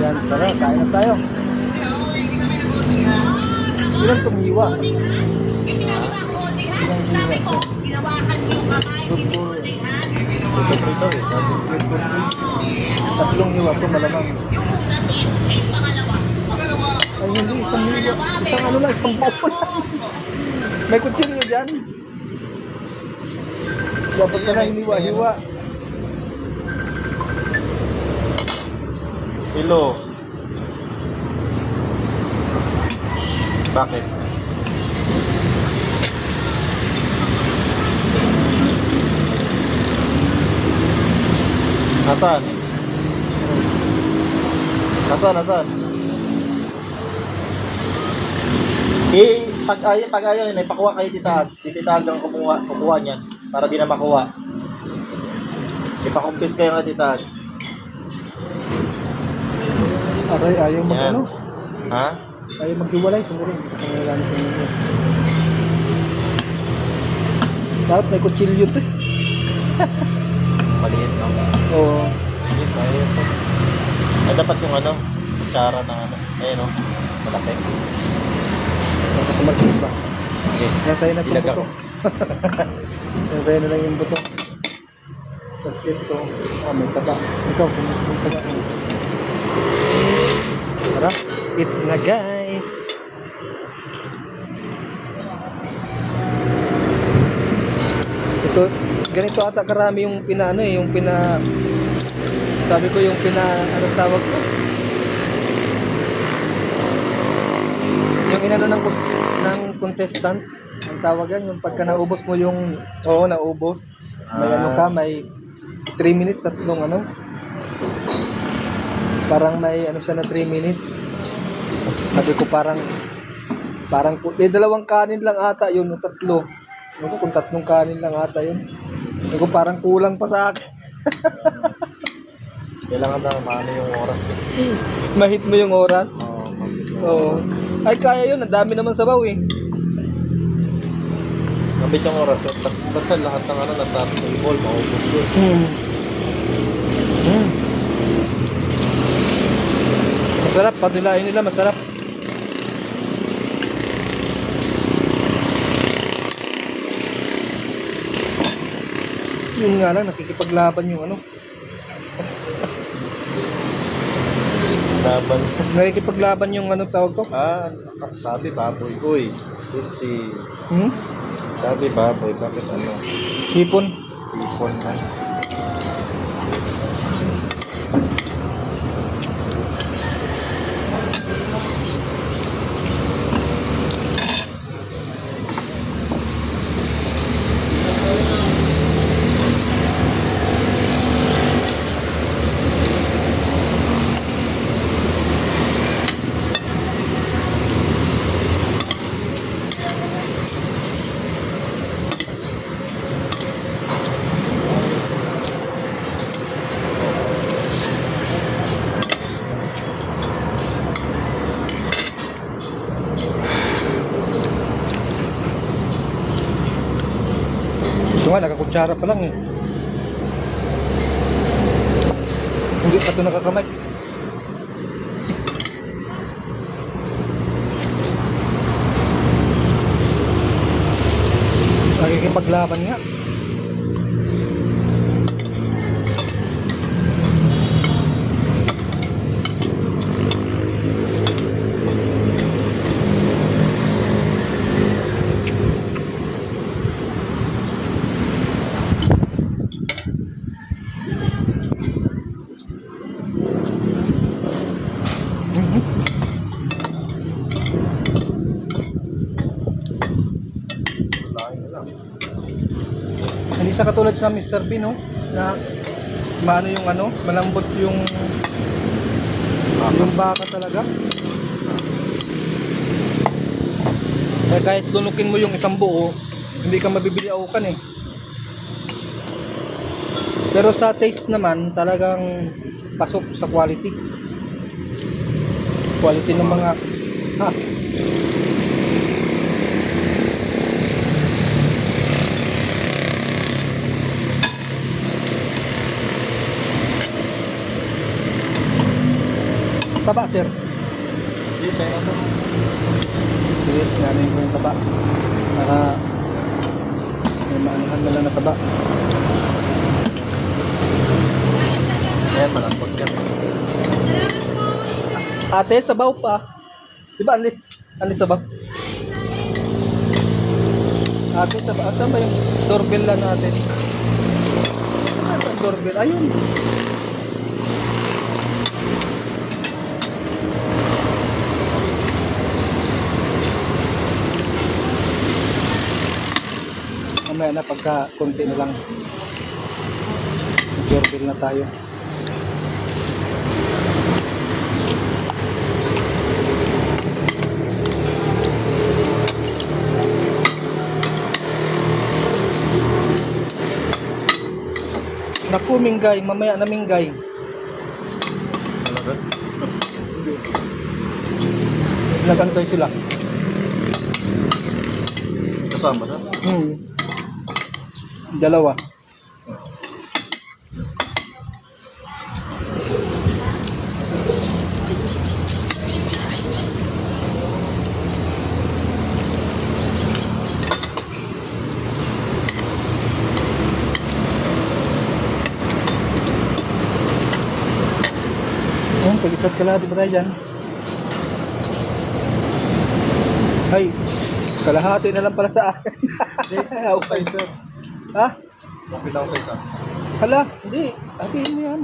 Yan, sarap. Kain na tayo. Ilan itong hiwa? Ilang hiwa ito? Good for... Ito daw eh, sabi. Good for 3. Tatlong hiwa ito, malamang. Ay, hindi. Isang hiwa. Isang ano lang, isang bawo lang. May kutsilyo dyan. Dapat ka na hiniwa-hiwa. Ilo. Bakit? Nasaan? Nasaan? Pag ayaw yun, ipakuha kay Tita Ag. Si Tita Ag ang kukuha niyan para di na makuha. Ipakumpis kayo kay Tita Ag. Aray, ayaw mag Yan. ano? Ha? Ayaw maghiwalay. Siguro. Pangalan ko nito. Dapat may kutsilyo ito. Maliit no? Oo. Maliit na yun. Ay, dapat yung ano, kutsara ng ano. Ayun no? Malaki. Dapat kumalsin ba? Okay. Nasa'yo na itong Ilaga buto. ko. Nasa'yo na lang yung buto. Tapos ito. May taba. Ikaw, kung gusto mong taba. Tara, eat na guys. Ito, ganito ata karami yung yung sabi ko yung anong tawag ko? Yung inano ng contestant, ang tawag yan, yung pagka naubos mo yung, oo, naubos. May ano ka, may 3 minutes at nung ano, parang may ano siya na 3 minutes. Sabi ko parang dalawang kanin lang ata yun, o tatlo. Ano kung tatlong kanin lang ata yun. Sabi ko parang kulang pa sa akin. Kailangan na maano yung oras eh. Mahit mo yung oras. Oo, mahit yung Oo. oras. Ay kaya yun, ang dami naman sabaw eh. Mabit yung oras. Basta lahat ng ano nasa table, maubos yun. Masarap, panilain nila masarap. Yun nga lang, nakikipaglaban yung ano. Laban. Nakikipaglaban yung ano tawag ko. Sabi baboy. Uy, pussy. Hmm? Sabi baboy, bakit ano? Hipon. Ipon na. Ito nga, nakakutsara pa lang eh. Hindi pa ito nakakamay. Nakikipaglaban nga. Hindi siya katulad sa Mr. Bean, no? Na maano yung ano, malambot yung baka talaga. Eh, kahit lunukin mo yung isang buo, hindi ka mabibili aukan eh. Pero sa taste naman, talagang pasok sa quality. Quality ng mga Taba, sir. Hindi, sa'yo na sir. Wait, namin ko yung taba. Para may maanuhan na lang na taba. Ayan, malambot yan. Ate, sabaw pa. Di ba, anli sabaw? Ate, sabaw. Saan ba yung doorbell lang natin? Saan ang doorbell? Ayun. Mamaya na pagka konti na lang. Doorbell na tayo. Naku, minggay. Mamaya na minggay. Malagat. Nagantay sila. Kasama sir. Dalawa. Pag-isa't kalahati pa tayo dyan. Ay, kalahati na lang pala sa akin. Okay sir. Ha? Okay lang sa isa. Hala, hindi. Hatiin mo yan.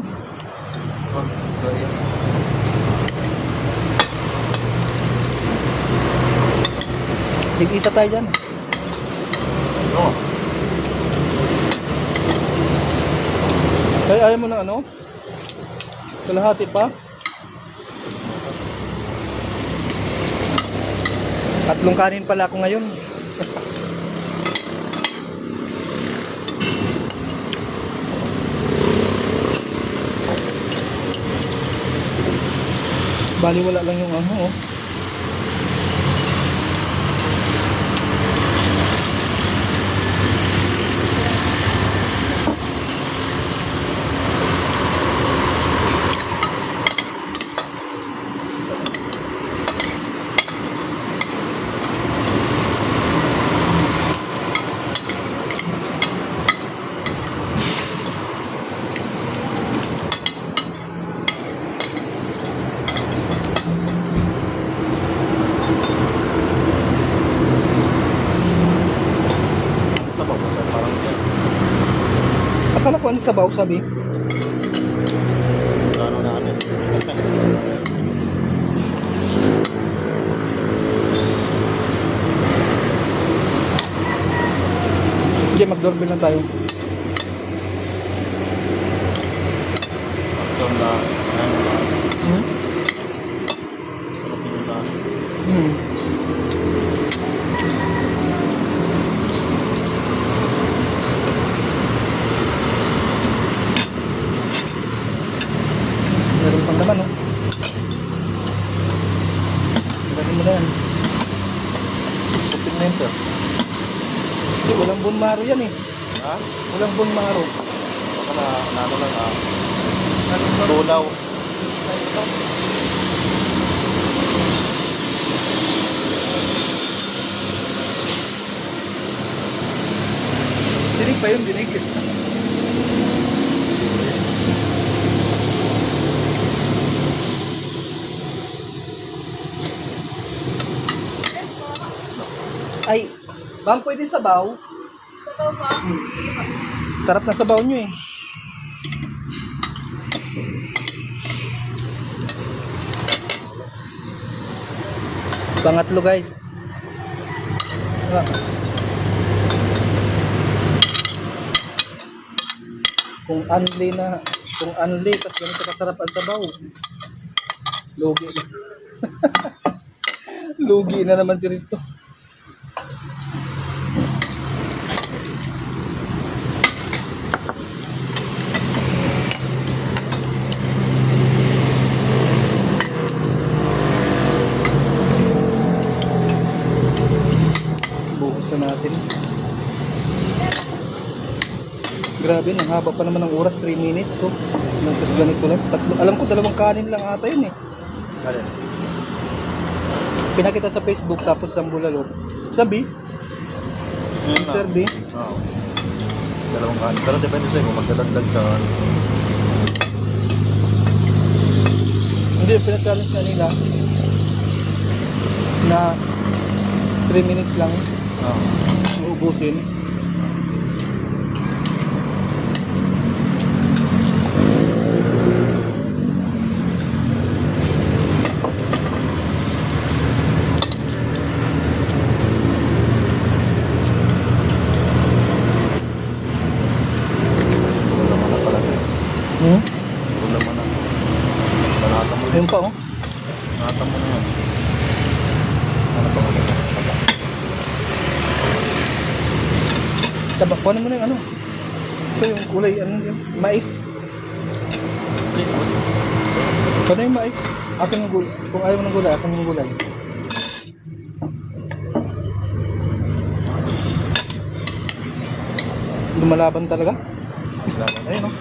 Oh, sorry. Tig-isa tayo dyan. No. Ay, ayaw mo na ano? Kalahati pa? Tatlong kanin pala ako ngayon. Bali wala lang yung ano oh. Sabaw pa sir. Parang Akala ko ano sabaw sabi? ano na ano. Hindi, mag-doorbell na tayo. Doon na. Ano na. Hmm? Sarap yung na. Hmm. Meron pang naman oh. Galing mo na yan. Supin na yun sir. Hindi, walang bunmaro yan eh. Ha? Walang bunmaro. Baka na ano lang ah. Tulaw. Dinig pa yun, dinig. Ay, bang pwede sabaw? Sabaw pa? Sarap na sabaw nyo eh. Pangatlo guys. Ah. Kung unli kasi ganito kasarap ang sabaw. Lugi na. Lugi na naman si Risto. Buhos na natin. Grabe, ang haba pa naman ng oras, 3 minutes. So, tapos ganito lang. Tatlo, alam ko, dalawang kanin lang ata yun eh. Alin? Pinakita sa Facebook tapos ang bulalo. Sabi, Mr. B. Oo. Dalawang kanin. Pero depende sa'yo kung magdadagdag ka. Hindi, pinag-challenge na nila na 3 minutes lang Oo. uubusin. Wala mo na pala. Hmm? Wala mo na. Balata mo. Ayun pa oh. Balata mo na yan. Ano pa ulit? Taba, kuhanin mo na yung ano. Ito yung kulay, ano yung mais. Kuhanin yung mais. Akin yung gulay. Kung ayaw mo ng gulay, akin yung gulay. Lumalaban talaga. Laban. Ayun no?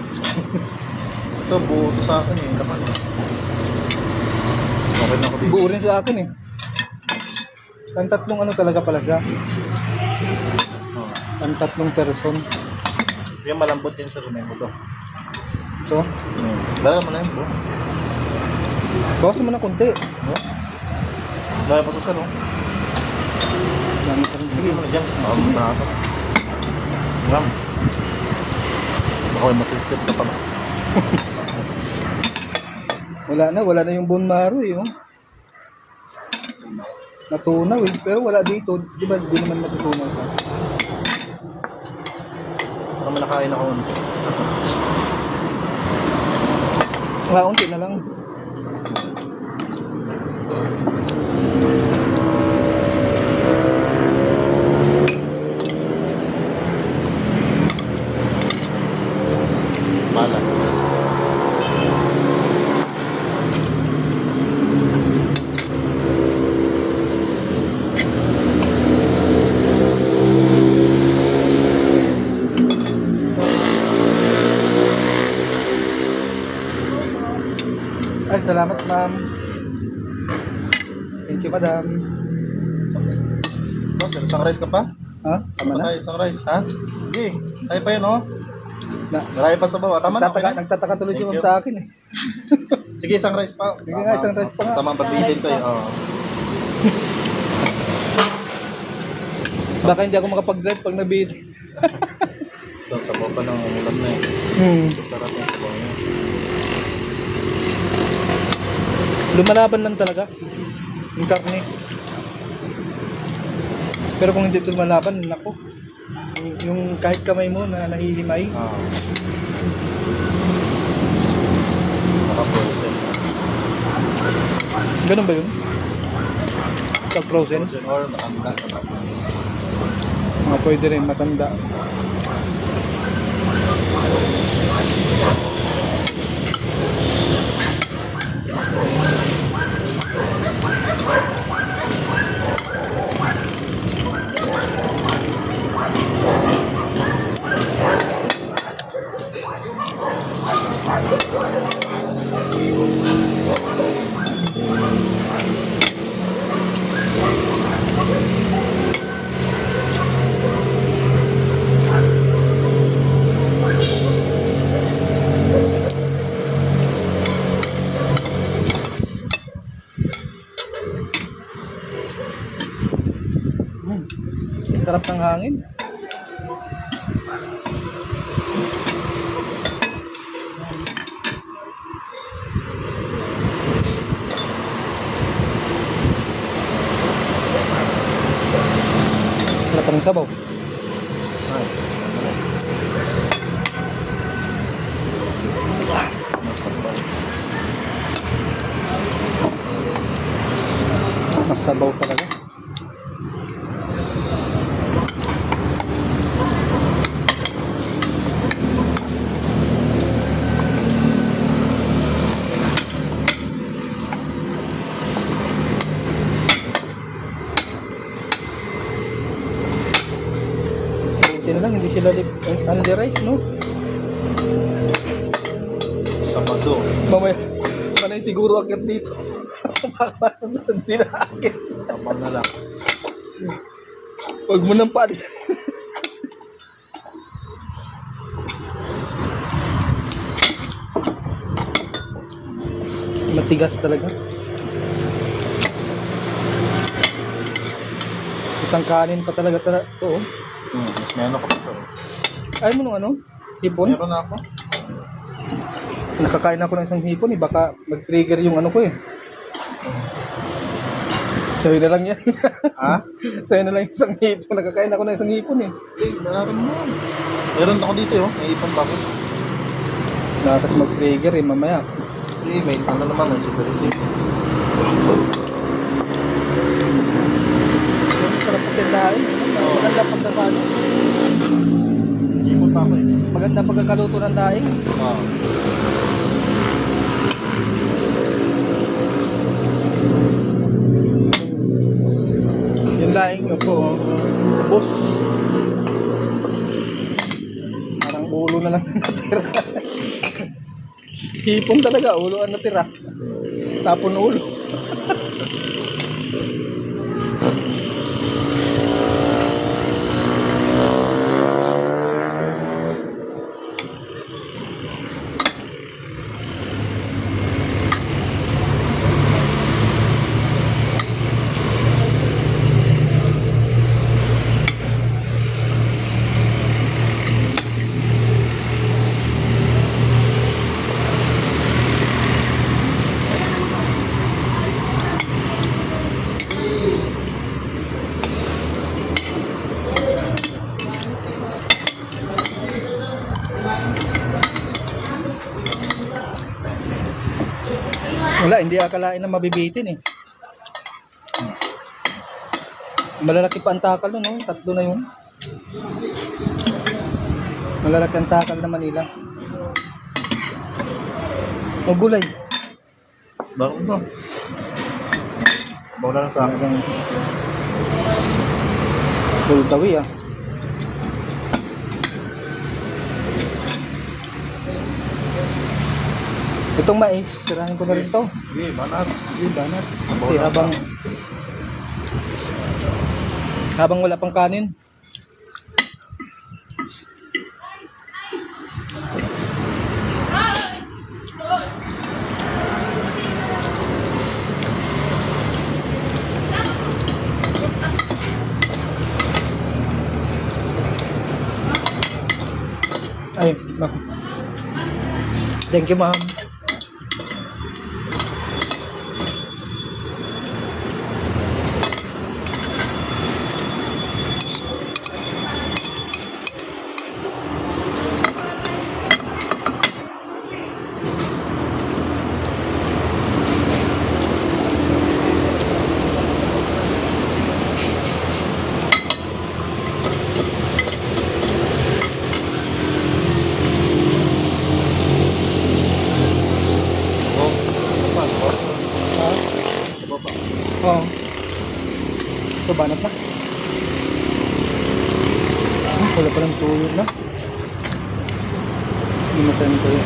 Ito, buo ito sa akin eh. Laman eh. Okay na ako dito. Buo rin sa akin eh. Ang tatlong ano talaga pala siya. Oo. Ang tatlong person. Yung malambot din sa rumay mo to. So, Dala mo na yun bro. bawasan mo na konti. Dahil pa sa no? Dami pa rin. Sige mo na dyan. Nakaka. Ngam. Baka may masisip ka pala. Wala na yung bone marrow eh. Oh. Natunaw eh. Pero wala dito. Di ba di naman natutunaw sa. Baka may nakain ako unti. Unti na lang. Balance. Ay, salamat ma'am. Thank you madam. Isang rice. Oh, sir, isang rice ka pa? Ha? Tama na? Tayo, isang rice. Ha? Sige. Tayo pa yun, oh. Na Marami pa sa bawah. Tama na, okay na. nagtataka tuloy si Thank ma'am you. sa akin eh. Sige, isang rice pa. Sige nga, isang rice pa nga. Sama ang pagbibigay sa'yo. Oo. Baka hindi ako makapag-drive pag nabit. Doon, sabaw pa ng ulam na eh. Sarap yung sabaw niya. Lumalaban lang talaga yung karne. Pero kung hindi ito lumalaban, nako. Yung kahit kamay mo na nahihimay. Ah. Naka-frozen. Ganun ba yun? Pag frozen? Frozen or matanda. Mga pwede rin matanda. Sarap ng hangin. Sarap ng sabaw. Ay. Masabaw. Masabaw talaga. Buti na lang, hindi sila under rice, no? Sabado. Mamaya, manay siguro akit dito. Baka masusunod nila akin. Abang na lang. Huwag mo nang pa. Matigas talaga. Isang kanin pa talaga to. Oh. Mas meron ako pa sir. Ayaw mo nung ano? Hipon? Meron na ako. Nakakain ako ng isang hipon eh. Baka mag-trigger yung ano ko eh. Sa'yo na lang yan. Ha? Sa'yo na lang yung isang hipon. Nakakain ako ng isang hipon eh. Meron mo. Meron ako dito oh. May ipon pa ako. Nakakas mag-trigger eh mamaya. May ano naman. May super receipt. Sarap kasi lahat. Maganda pagkakalo. Ipon pa ako eh. Maganda pagkakaluto ng laing. Oo. Yung laing ako, boss. Parang ulo na lang natira. Hipon talaga, ulo ang natira. Tapon ulo. Wala, hindi akalain na mabibitin eh. Malalaki pa ang takal no? Tatlo na yun. Malalaki ang takal na Manila. O gulay. Bago ba? Bago na lang sa akin. Pultawi ah. Itong mais, tirahin ko na rin to. Sige, banat. Sige, banat. Kasi habang wala pang kanin. Ay, ma'am. Thank you, ma'am. Oo. Ito, banat na. Wala pa ng tuyo na. Hindi na tayo ng tuyo.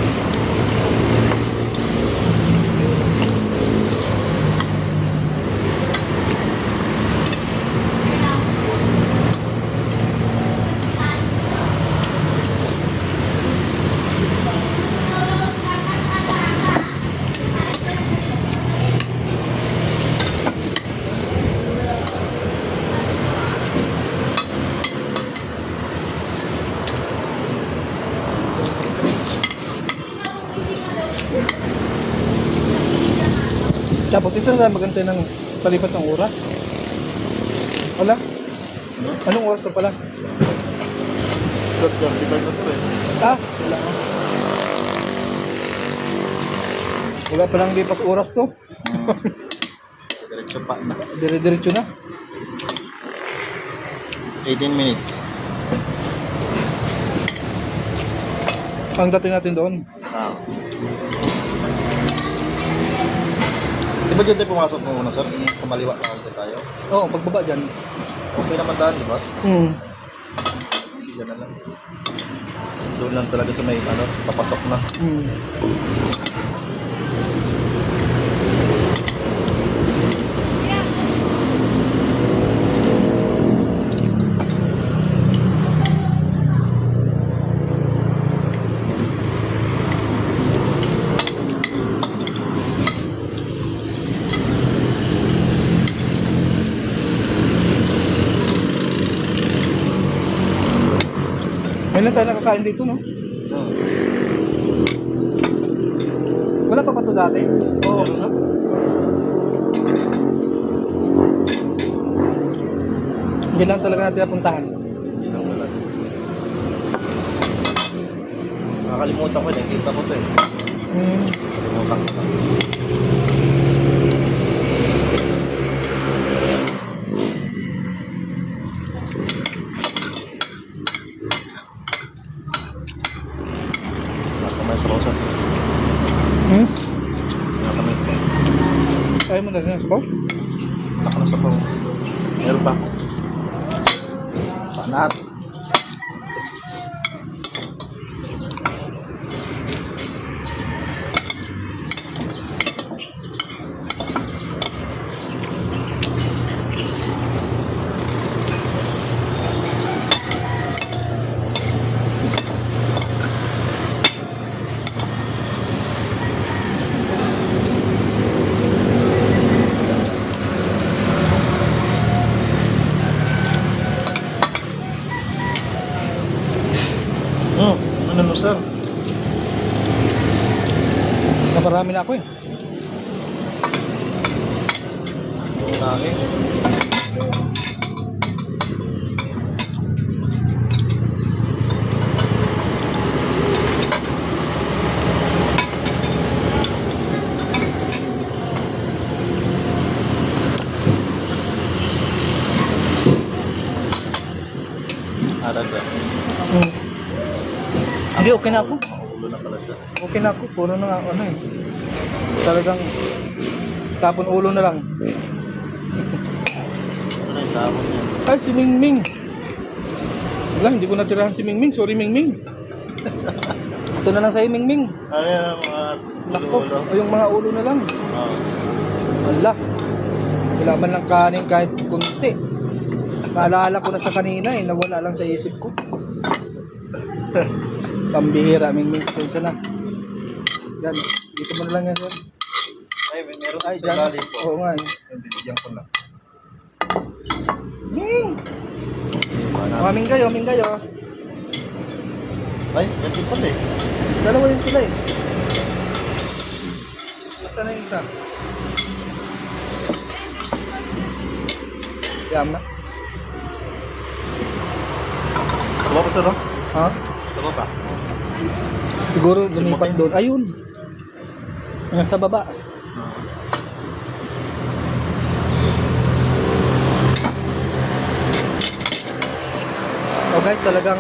Tapos ito na tayo magantay ng palipas ng oras. Wala? Anong oras na pala? 35 na sir eh. Ah, wala nga. Wala palang lipas oras to. Diretso pa na. Dire-diretso na. 18 minutes. Ang dating natin doon. Ah. Di ba dyan tayo pumasok mo muna sir? Kumaliwa na ulit tayo. Oo, pagbaba dyan. Okay naman daan, di ba? Dyan na lang. Doon lang talaga sa may ano, papasok na. Ngayon lang tayo nakakain dito, no? Wala pa ba ito dati? Oo. Meron na. Hindi lang talaga natin napuntahan. Hindi lang wala. Nakakalimutan ko, nakikita ko to eh. Nakalimutan ko. Nakamay sa rosa. Nakamay sa rosa. Ayaw mo na rin ako? Nakalas ako. Meron pa. Panat. Ano no, sir? Naparami na ako eh. Laki. Ada sir. Hindi, okay na ako. Ulo na pala siya. Okay na ako. Puro na nga, ano eh. Talagang tapon ulo na lang. Ano na yung tapon niya? Ay, si Mingming. Wala, hindi ko natirahan si Mingming. Sorry, Mingming. Ito na lang sa'yo, Mingming. Ay, mga Nako, ulo. o yung mga ulo na lang. Wala. Wala man lang kanin kahit kunti. Naalala ko na sa kanina eh, nawala lang sa isip ko. Pambihira, Mingming. Pasensya na. Yan, dito mo na lang yan, sir. Ay, meron Ay, sa dyan. lalim po. Oo nga eh. Binigyan ko lang. Ming! Maming kayo, ming kayo. Ay, yan din pala eh. Dalawa yun sila eh. Saan na yung isa? Yam na. Tama pa sir, no? Ha? Tama pa. Siguro lumipat doon. Ayun. Nasa baba. Oh guys, talagang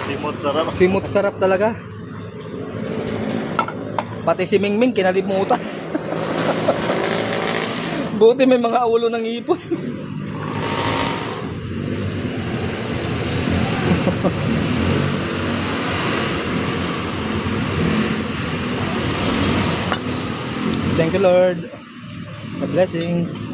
Simot sarap. simot sarap talaga. Pati si Mingming kinalimutan. Buti may mga ulo ng ipon. Thank you Lord sa blessings.